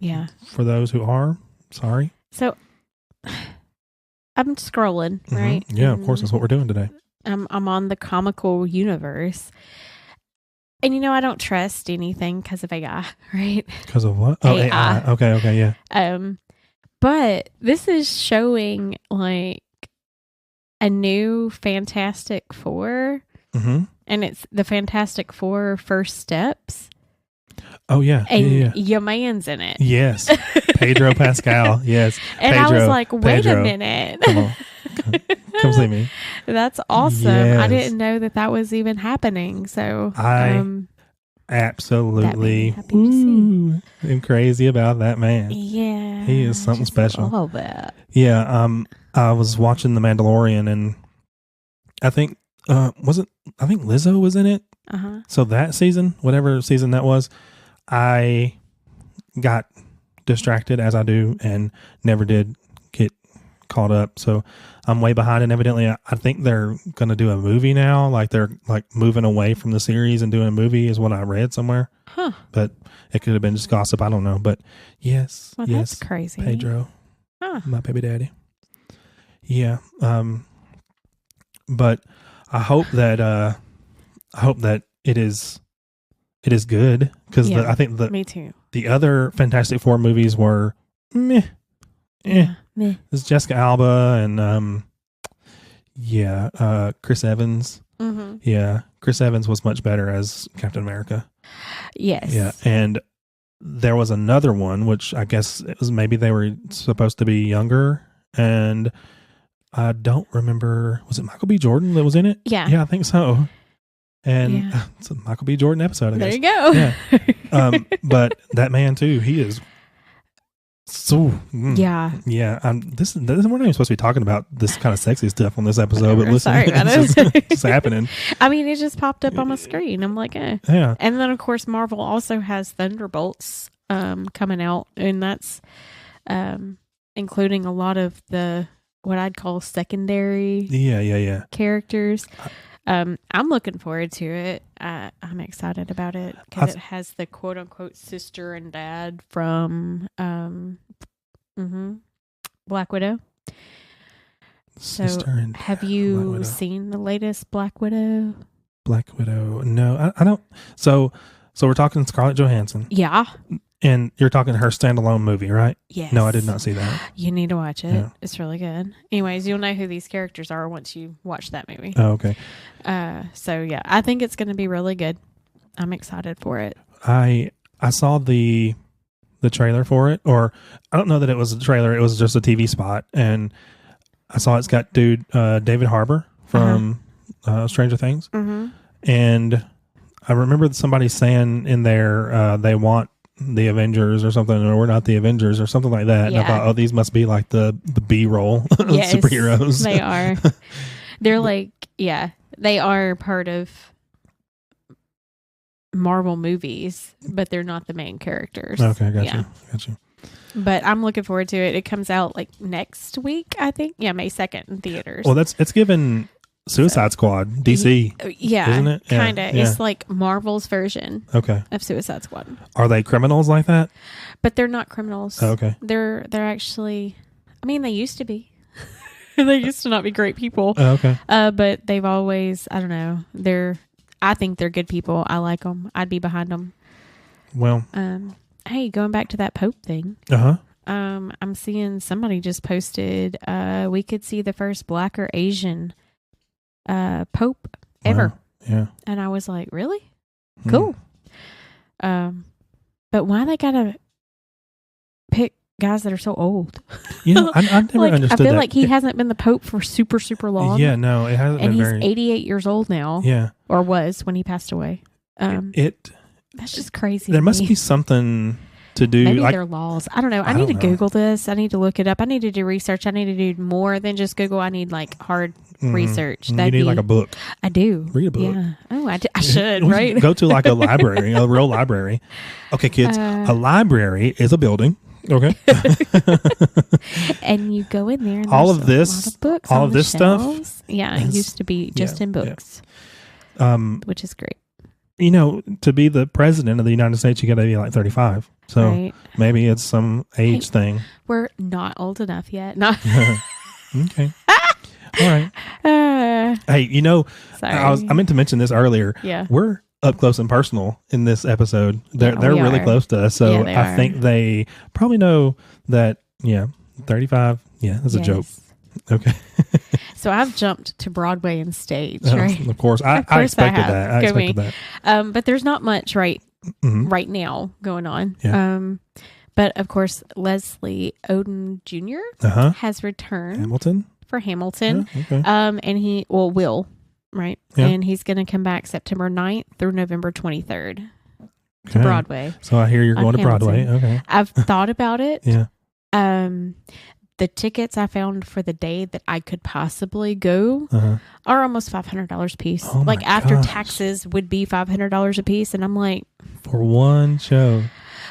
yeah, for those who are, sorry. So I'm scrolling, right? Yeah, of course, that's what we're doing today. I'm on the comical universe, and I don't trust anything because of AI, right? Because of what? Oh, AI. Okay, yeah. But this is showing a new Fantastic Four. Mm-hmm. And it's the Fantastic Four First Steps. Oh, yeah. And your man's in it. Yes. Pedro Pascal. Yes. And Pedro, I was like, wait a minute. Come on. Come see me. That's awesome. Yes. I didn't know that was even happening. So absolutely happy to see. I'm crazy about that man. Yeah. He is something special. All that. Yeah. I was watching The Mandalorian, and I think I think Lizzo was in it. Uh-huh. So that season, whatever season that was, I got distracted, as I do, and never did get caught up. So I'm way behind, and evidently I think they're going to do a movie now. Like they're like moving away from the series and doing a movie is what I read somewhere. Huh. But it could have been just gossip. I don't know. But yes. Well, yes, that's crazy. Pedro. Huh. My baby daddy. Yeah. But I hope that it is good, because I think me too. the other Fantastic Four movies were meh. Meh. It's Jessica Alba and Chris Evans. Mm-hmm. Yeah, Chris Evans was much better as Captain America. Yes. Yeah, and there was another one, which I guess it was maybe they were supposed to be younger, and I don't remember. Was it Michael B. Jordan that was in it? Yeah, I think so. And it's a Michael B. Jordan episode, I guess. There you go. Yeah. But that man too, he is so yeah. This we're not even supposed to be talking about this kind of sexy stuff on this episode, but listen, sorry about it's happening. I mean, it just popped up on my screen. I'm like, eh. Yeah. And then of course Marvel also has Thunderbolts coming out, and that's including a lot of the what I'd call secondary characters. I'm looking forward to it. I'm excited about it because it has the quote unquote sister and dad from Black Widow. Sister and have you seen the latest Black Widow? Black Widow? No, I don't. So we're talking Scarlett Johansson. Yeah. And you're talking her standalone movie, right? Yes. No, I did not see that. You need to watch it. Yeah. It's really good. Anyways, you'll know who these characters are once you watch that movie. Oh, okay. So yeah, I think it's going to be really good. I'm excited for it. I saw the trailer for it, or I don't know that it was a trailer. It was just a TV spot, and I saw it's got David Harbour from Stranger Things, and I remember somebody saying in there they want the Avengers or something, or we're not the Avengers or something like that. Yeah. And I thought, these must be like the B-roll superheroes. They are. They're like, they are part of Marvel movies, but they're not the main characters. Okay, got you. But I'm looking forward to it. It comes out like next week, I think. Yeah, May 2nd in theaters. Well, it's given Suicide Squad, DC. Yeah, isn't it? Kind of. Yeah. It's like Marvel's version of Suicide Squad. Are they criminals like that? But they're not criminals. Oh, okay. They're actually, I mean, they used to be. They used to not be great people. Oh, okay. But they've always, I don't know, I think they're good people. I like them. I'd be behind them. Well. Hey, going back to that Pope thing. I'm seeing somebody just posted, we could see the first Black or Asian Pope ever. Wow. Yeah. And I was like, really? Cool. But why they gotta pick guys that are so old? I've never understood I feel that. like he hasn't been the Pope for super, super long. Yeah, no, it hasn't been very... And he's 88 years old now. Yeah. Or was when he passed away. That's just crazy. There must be something to do. Maybe they're laws. I don't know. I need to Google this. I need to look it up. I need to do research. I need to do more than just Google. I need like hard research. You need like a book. I do. Read a book. Yeah. Oh, I should, right? Go to like a library, a real library. Okay, kids. A library is a building. Okay. And you go in there and all of this, a lot of books all on of the this shelves. stuff. Yeah, it used to be just in books. Which is great. You know, to be the president of the United States, you got to be like 35. So maybe it's some age thing. We're not old enough yet. No. Okay. All right. Hey, you know, I meant to mention this earlier. Yeah. We're up close and personal in this episode. They're really close to us. So I think they probably know that, 35. Yeah, that's a joke. Okay. So I've jumped to Broadway and stage, right? Of course. I expected that. I expected that. But there's not much right now going on. Yeah. But of course, Leslie Odom Jr. Has returned for Hamilton. Yeah, okay. And will, right? Yeah. And he's going to come back September 9th through November 23rd. to Broadway. So I hear you're going to Broadway. Okay. I've thought about it. Yeah. The tickets I found for the day that I could possibly go are almost $500 a piece. Oh like after taxes would be $500 a piece. And I'm like, for one show.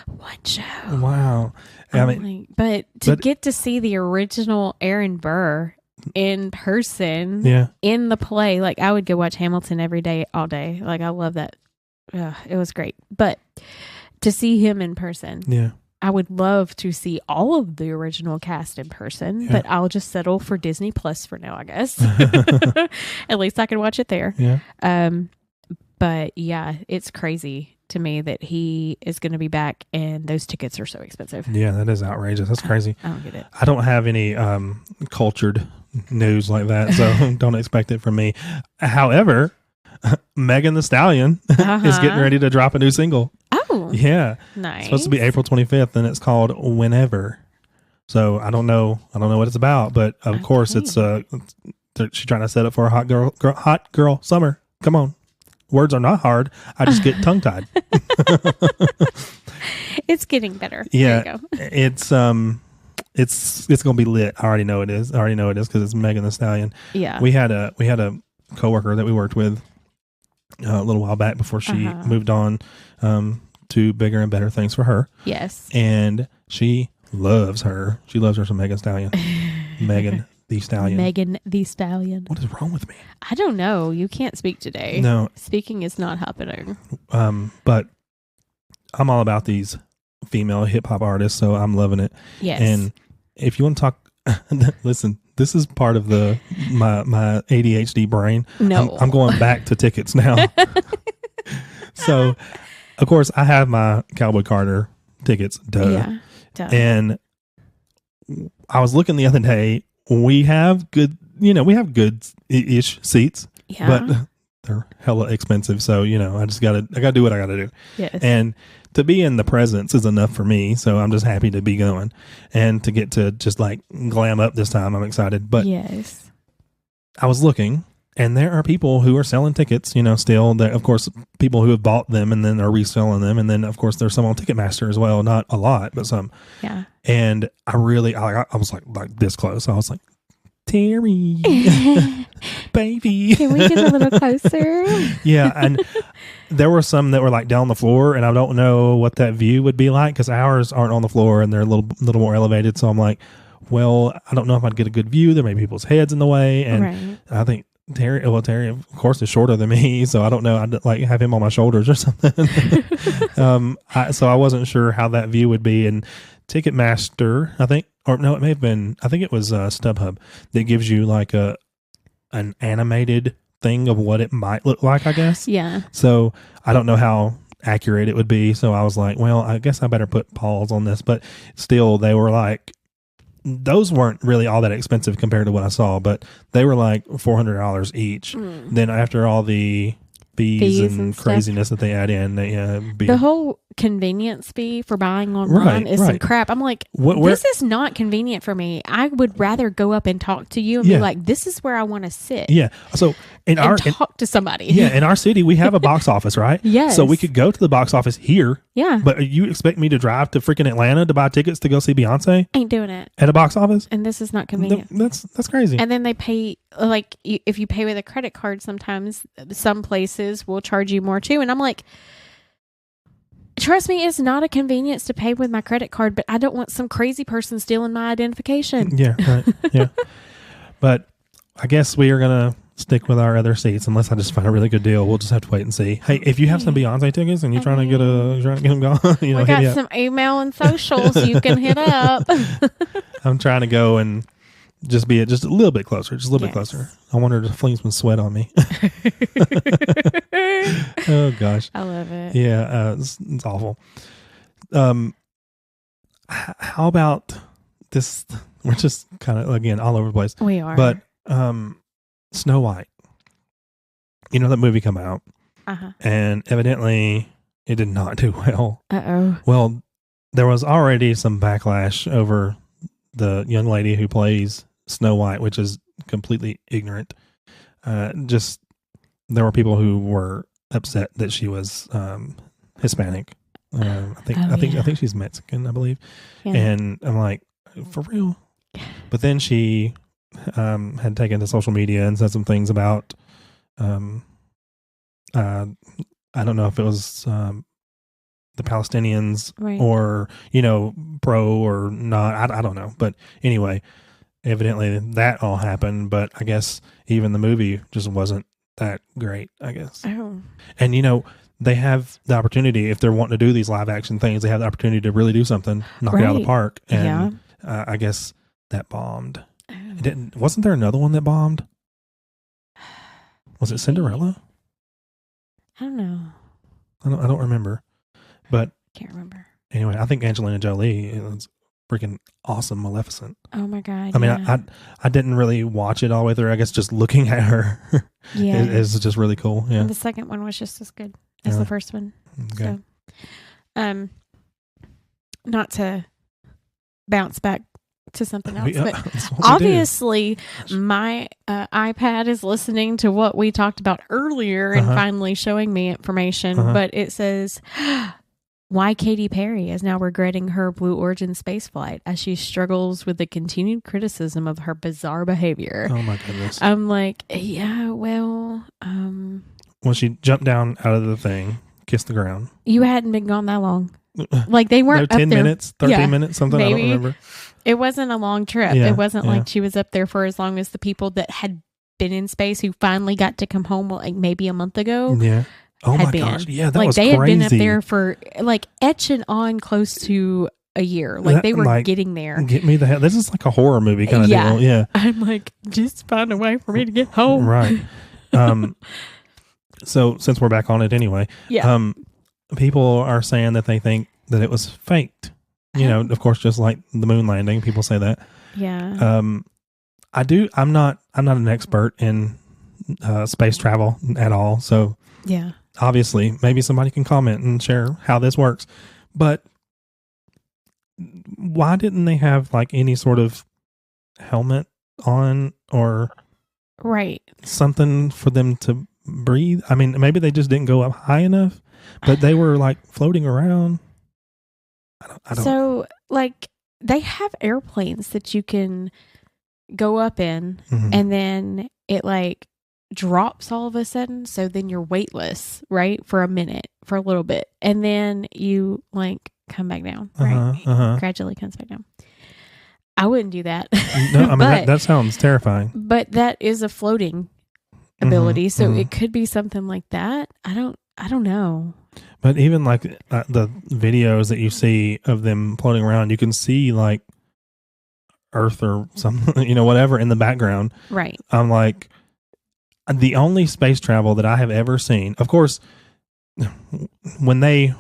Wow. But to get to see the original Aaron Burr in person, in the play, like I would go watch Hamilton every day, all day. Like I love that. It was great. But to see him in person, I would love to see all of the original cast in person, but I'll just settle for Disney Plus for now, I guess. At least I can watch it there. But yeah, it's crazy to me that he is going to be back and those tickets are so expensive. Yeah, that is outrageous. That's crazy. I don't get it. I don't have any cultured news like that, so don't expect it from me. However, Megan Thee Stallion is getting ready to drop a new single. Oh, yeah, nice. It's supposed to be April 25th, and it's called Whenever. So I don't know what it's about, but of course it's she's trying to set up for a hot girl summer. Come on, words are not hard. I just get tongue tied. It's getting better. Yeah, there you go. It's gonna be lit. I already know it is because it's Megan Thee Stallion. Yeah, we had a coworker that we worked with a little while back before she moved on to bigger and better things for her. Yes. And she loves her. She loves her some Megan Thee Stallion. Megan Thee Stallion. Megan Thee Stallion. What is wrong with me? I don't know. You can't speak today. No. Speaking is not happening. But I'm all about these female hip hop artists, so I'm loving it. Yes. And if you want to talk, listen, this is part of my ADHD brain. No. I'm going back to tickets now. So, of course, I have my Cowboy Carter tickets. Duh. Yeah. Duh. And I was looking the other day. We have good-ish seats. Yeah. But they're hella expensive. So, I gotta do what I gotta do. Yes. And to be in the presence is enough for me. So I'm just happy to be going and to get to just like glam up this time. I'm excited. But yes, I was looking and there are people who are selling tickets, still. There, of course, people who have bought them and then are reselling them. And then, of course, there's some on Ticketmaster as well. Not a lot, but some. Yeah. And I was like this close. I was like, Terry, baby. Can we get a little closer? Yeah. And there were some that were like down the floor, and I don't know what that view would be like because ours aren't on the floor and they're a little more elevated. So I'm like, well, I don't know if I'd get a good view. There may be people's heads in the way. And I think Terry, of course, is shorter than me. So I don't know. I'd like have him on my shoulders or something. So I wasn't sure how that view would be. And Ticketmaster, I think, or no, it may have been, I think it was StubHub that gives you like an animated thing of what it might look like, I guess. Yeah. So I don't know how accurate it would be. So I was like, well, I guess I better put pause on this. But still, they were like, those weren't really all that expensive compared to what I saw, but they were like $400 each. Then after all the fees and craziness that they add in, the whole convenience fee for buying online is some crap. I'm like, this is not convenient for me. I would rather go up and talk to you and be like, this is where I want to sit. Yeah. So talk to somebody. Yeah. In our city, we have a box office, right? Yes. So we could go to the box office here. Yeah. But you expect me to drive to freaking Atlanta to buy tickets to go see Beyonce? Ain't doing it. At a box office? And this is not convenient. That's crazy. And then they pay, like, if you pay with a credit card, sometimes some places will charge you more too. And I'm like, trust me, it's not a convenience to pay with my credit card, but I don't want some crazy person stealing my identification. Yeah, right. Yeah. But I guess we are going to stick with our other seats unless I just find a really good deal. We'll just have to wait and see. Hey, if you have some Beyonce tickets and you're trying to get them gone, we got some email and socials you can hit up. I'm trying to go and just be just a little bit closer, bit closer. I want her to fling some sweat on me. Oh gosh, I love it. Yeah, it's awful. How about this? We're just kind of again all over the place. We are, but Snow White. You know that movie come out, and evidently it did not do well. Well, there was already some backlash over the young lady who plays Snow White, which is completely ignorant. Just there were people who were upset that she was Hispanic, I think she's Mexican, I believe. Yeah. And I'm like, for real? But then she had taken to social media and said some things about, I don't know if it was the Palestinians or, pro or not. I don't know. But anyway, evidently that all happened. But I guess even the movie just wasn't that great, I guess. Oh. And, they have the opportunity, if they're wanting to do these live action things, they have the opportunity to really do something, knock it out of the park. And I guess that bombed. Oh. Wasn't there another one that bombed? Was it Cinderella? I don't know. I don't remember. But can't remember. Anyway, I think Angelina Jolie is freaking awesome Maleficent. Oh my God. I mean, I didn't really watch it all the way through. I guess just looking at her is just really cool. Yeah. And the second one was just as good as the first one. Okay. So, not to bounce back to something else, but obviously my iPad is listening to what we talked about earlier and finally showing me information, but it says why Katy Perry is now regretting her Blue Origin spaceflight as she struggles with the continued criticism of her bizarre behavior. Oh my goodness. I'm like, yeah, well, when she jumped down out of the thing, kissed the ground. You hadn't been gone that long. Like they weren't 10 minutes, 13 minutes, something. Maybe. I don't remember. It wasn't a long trip. It wasn't like she was up there for as long as the people that had been in space who finally got to come home like maybe a month ago. Yeah. Oh my gosh. Yeah, that was crazy. They had been up there for like etching on close to a year. Like they were getting there. Get me the hell. This is like a horror movie kind of deal. Yeah. I'm like, just find a way for me to get home. Right. So since we're back on it anyway, people are saying that they think that it was faked. Of course, just like the moon landing, people say that. Yeah. I'm not an expert in space travel at all. So yeah. Obviously, maybe somebody can comment and share how this works. But why didn't they have like any sort of helmet on or something for them to breathe? I mean, maybe they just didn't go up high enough, but they were like floating around. I don't. So, like, they have airplanes that you can go up in, and then it like drops all of a sudden. So then you're weightless, right, for a minute, for a little bit, and then you like come back down, right? Gradually comes back down. I wouldn't do that. No, I mean that sounds terrifying. But that is a floating ability, so it could be something like that. I don't know. But even like the videos that you see of them floating around, you can see like Earth or something, whatever in the background. Right. I'm like, the only space travel that I have ever seen, of course, when they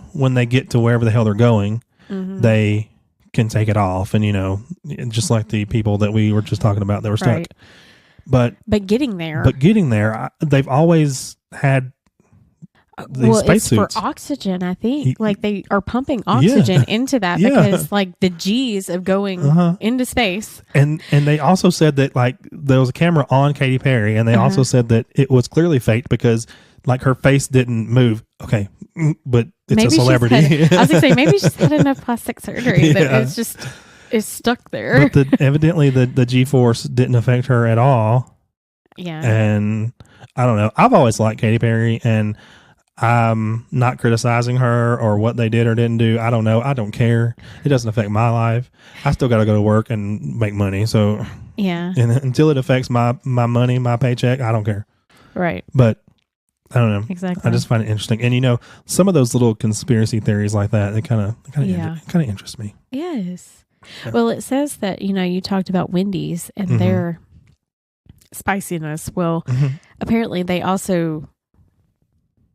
get to wherever the hell they're going, they can take it off, and just like the people that we were just talking about that were stuck. Right. But getting there, they've always had these space suits for oxygen. I think like they are pumping oxygen into that because like the G's of going into space. And they also said that like there was a camera on Katy Perry, and they also said that it was clearly faked because like her face didn't move. Okay, but it's maybe a celebrity. I was gonna say maybe she's had enough plastic surgery that it's stuck there. But evidently the G-force didn't affect her at all. Yeah. And I don't know. I've always liked Katy Perry, and I'm not criticizing her or what they did or didn't do. I don't know. I don't care. It doesn't affect my life. I still got to go to work and make money. So yeah. And until it affects my money, my paycheck, I don't care. Right. But I don't know. Exactly. I just find it interesting. And some of those little conspiracy theories like that, they kind of interest me. Yes. Yeah. Well, it says that, you talked about Wendy's and their spiciness. Well, apparently they also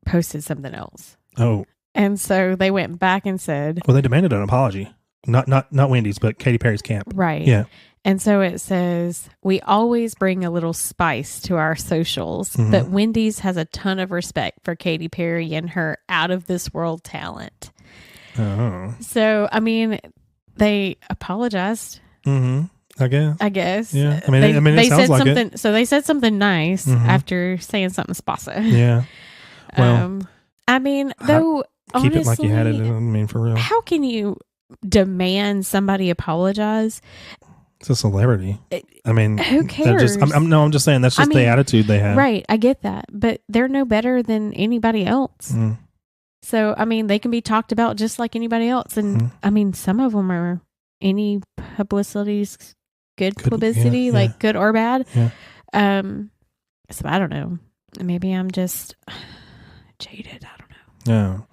posted something else. Oh. And so they went back and said, well, they demanded an apology. Not Wendy's, but Katy Perry's camp. Right. Yeah. And so it says, we always bring a little spice to our socials, but Wendy's has a ton of respect for Katy Perry and her out of this world talent. Oh. So, I mean, they apologized. I guess. Yeah. I mean, they it sounds said like something. it. So they said something nice after saying something spicy. Yeah. Well, I mean, though keep it like you had it. I mean, for real. How can you demand somebody apologize? It's a celebrity. I mean, who cares? I'm just saying that's just the attitude they have. Right. I get that. But they're no better than anybody else. Mm. So, I mean, they can be talked about just like anybody else. And I mean, some of them are any publicity's good publicity, like good or bad. Yeah. So I don't know. Maybe I'm just jaded. I don't know.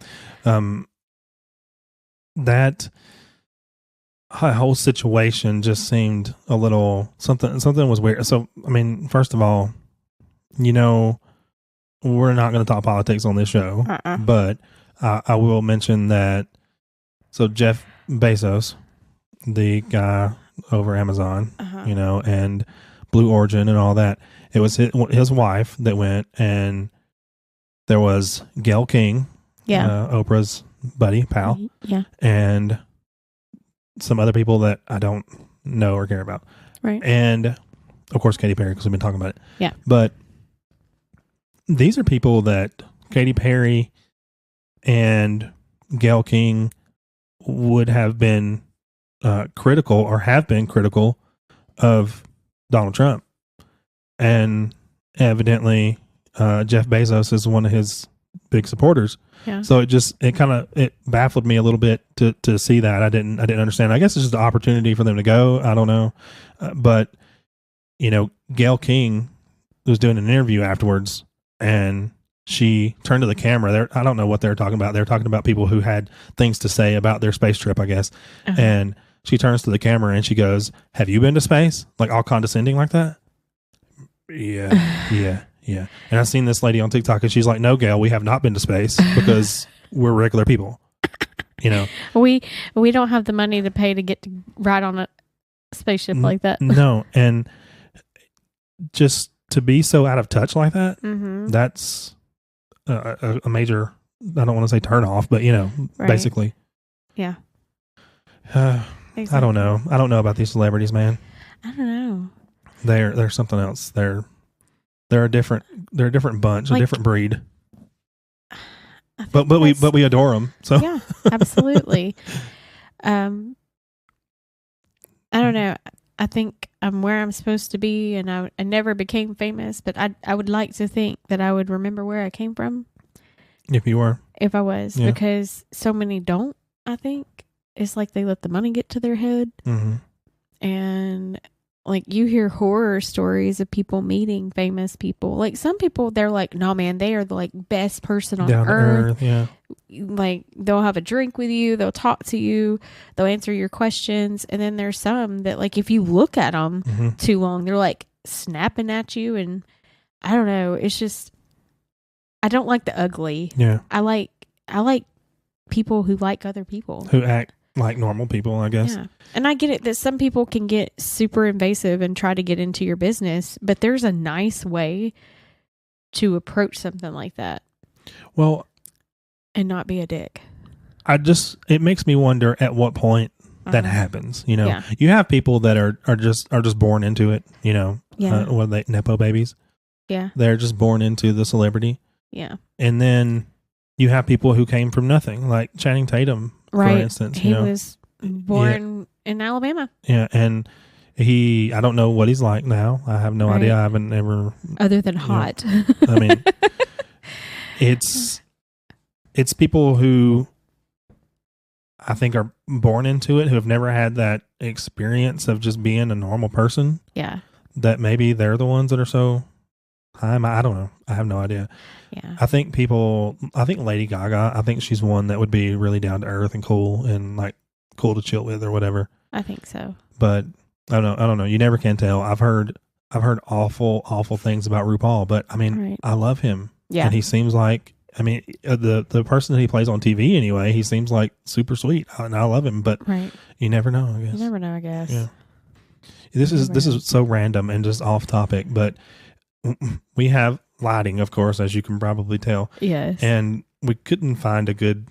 Yeah. That whole situation just seemed a little something was weird. So, I mean, first of all, we're not going to talk politics on this show, but I will mention that. So Jeff Bezos, the guy over Amazon, and Blue Origin and all that, it was his wife that went, and there was Gayle King, Oprah's pal, and some other people that I don't know or care about. Right. And of course, Katy Perry, because we've been talking about it. Yeah. But these are people that Katy Perry and Gayle King would have been critical or have been critical of Donald Trump. And evidently, Jeff Bezos is one of his big supporters. Yeah. So it baffled me a little bit to see that. I didn't understand. I guess it's just an opportunity for them to go. I don't know. But Gayle King was doing an interview afterwards, and she turned to the camera. I don't know what they were talking about. They were talking about people who had things to say about their space trip, I guess. Uh-huh. And she turns to the camera and she goes, "Have you been to space?" Like all condescending like that. Yeah. Yeah. And I've seen this lady on TikTok and she's like, "No, Gayle, we have not been to space because we're regular people." We don't have the money to pay to get to ride on a spaceship like that. No. And just to be so out of touch like that, that's a major, I don't want to say turn off, but right. Basically. Yeah. Exactly. I don't know. I don't know about these celebrities, man. I don't know. They're something else. They're a different bunch, a different breed. But we adore them. So yeah, absolutely. I don't know. I think I'm where I'm supposed to be, and I never became famous, but I would like to think that I would remember where I came from. If you were. If I was, because so many don't. I think it's like they let the money get to their head, and. Like, you hear horror stories of people meeting famous people. Like, some people, they're like, "No, man, they are the, like, best person on earth. Yeah. Like, they'll have a drink with you. They'll talk to you. They'll answer your questions. And then there's some that, like, if you look at them too long, they're, like, snapping at you. And I don't know. It's just, I don't like the ugly. Yeah. I like people who like other people. Who act like normal people, I guess. Yeah. And I get it that some people can get super invasive and try to get into your business, but there's a nice way to approach something like that. Well, and not be a dick. It makes me wonder at what point that happens. You have people that are just born into it, what are they, Nepo babies? Yeah. They're just born into the celebrity. Yeah. And then you have people who came from nothing, like Channing Tatum. Right. For instance, he was born in Alabama. Yeah, and I don't know what he's like now. I have no idea. I haven't ever. Other than hot. I mean, it's people who I think are born into it, who have never had that experience of just being a normal person. Yeah. That maybe they're the ones that are so high. I don't know. I have no idea. Yeah. I think Lady Gaga, I think she's one that would be really down to earth and cool and like cool to chill with or whatever. I think so. But I don't know. You never can tell. I've heard awful things about RuPaul, but I mean, I love him. Yeah. And he seems like, I mean, the person that he plays on TV anyway, he seems like super sweet, and I love him, but you never know, I guess. You never know, I guess. Yeah. This is so random and just off topic, but we have lighting, of course, as you can probably tell. Yes. And we couldn't find a good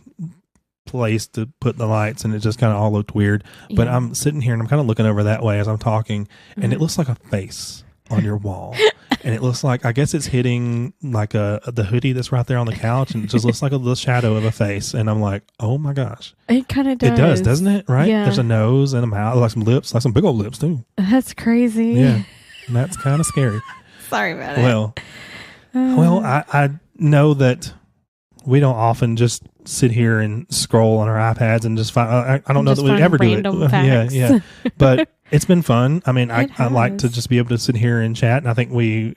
place to put the lights, and it just kind of all looked weird. Yeah. But I'm sitting here and I'm kind of looking over that way as I'm talking, and it looks like a face on your wall. and it looks like, I guess it's hitting like the hoodie that's right there on the couch, and it just looks like a little shadow of a face. And I'm like, oh my gosh. It kind of does. It does, doesn't it? Right? Yeah. There's a nose and a mouth, like some lips, like some big old lips too. That's crazy. Yeah. And that's kind of scary. Sorry about it. Well, I know that we don't often just sit here and scroll on our iPads and just find, I don't know that we ever do it. Facts. Yeah. But it's been fun. I mean, I like to just be able to sit here and chat. And I think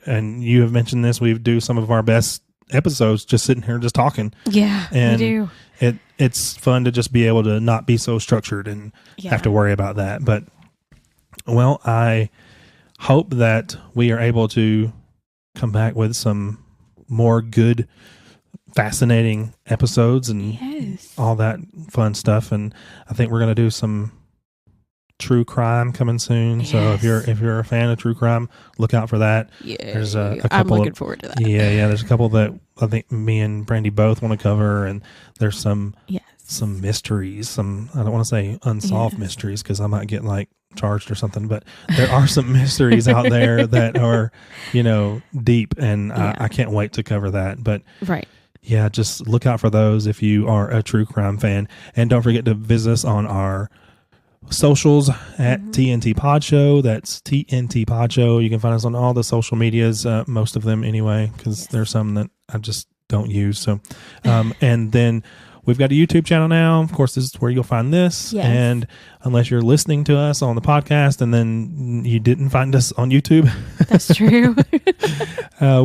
and you have mentioned this, we do some of our best episodes just sitting here just talking. Yeah, and we do. It's fun to just be able to not be so structured and have to worry about that. But, well, I hope that we are able to come back with some more good, fascinating episodes and all that fun stuff. And I think we're going to do some true crime coming soon. Yes. So if you're a fan of true crime, look out for that. Yeah, there's a couple. I'm looking forward to that. Yeah. There's a couple that I think me and Brandy both want to cover, and there's some mysteries. I don't want to say unsolved mysteries because I might get like charged or something, but there are some mysteries out there that are, deep, and I can't wait to cover that. But yeah, just look out for those if you are a true crime fan, and don't forget to visit us on our socials at TNT Pod Show. That's TNT Pod Show. You can find us on all the social medias, most of them anyway, because there's some that I just don't use. So, and then we've got a YouTube channel now. Of course, this is where you'll find this. Yes. And unless you're listening to us on the podcast and then you didn't find us on YouTube. That's true.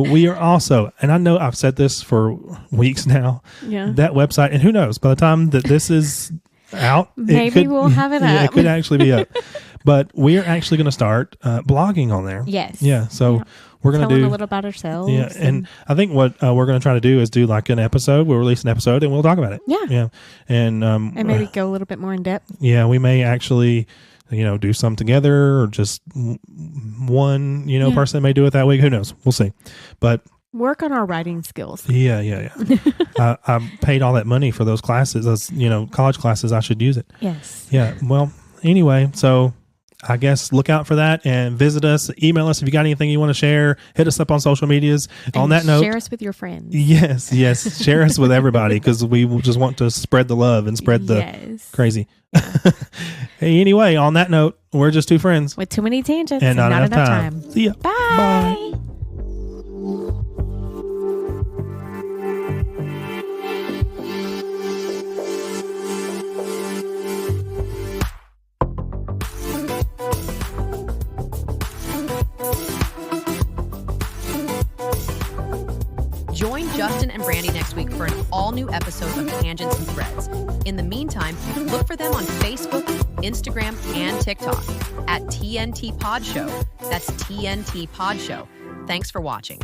We are also, and I know I've said this for weeks now, that website, and who knows, by the time that this is out, maybe we'll have it up. Yeah, it could actually be up. But we are actually going to start blogging on there. Yes. Yeah. So we're going to do a little about ourselves. Yeah. And I think what we're going to try to do is do like an episode. We'll release an episode and we'll talk about it. Yeah. Yeah. And maybe go a little bit more in depth. Yeah. We may actually, do some together, or just one, person may do it that week. Who knows? We'll see. But work on our writing skills. Yeah. I paid all that money for those classes, those, college classes. I should use it. Yes. Yeah. Well, anyway, so I guess look out for that and visit us. Email us if you got anything you want to share. Hit us up on social medias. And on that note, share us with your friends. Yes. Share us with everybody, because we just want to spread the love and spread the crazy. Yeah. Hey, anyway, on that note, we're just two friends with too many tangents and not enough time. See ya. Bye. Join Justin and Brandy next week for an all-new episode of Tangents and Threads. In the meantime, look for them on Facebook, Instagram, and TikTok at TNT Pod Show. That's TNT Pod Show. Thanks for watching.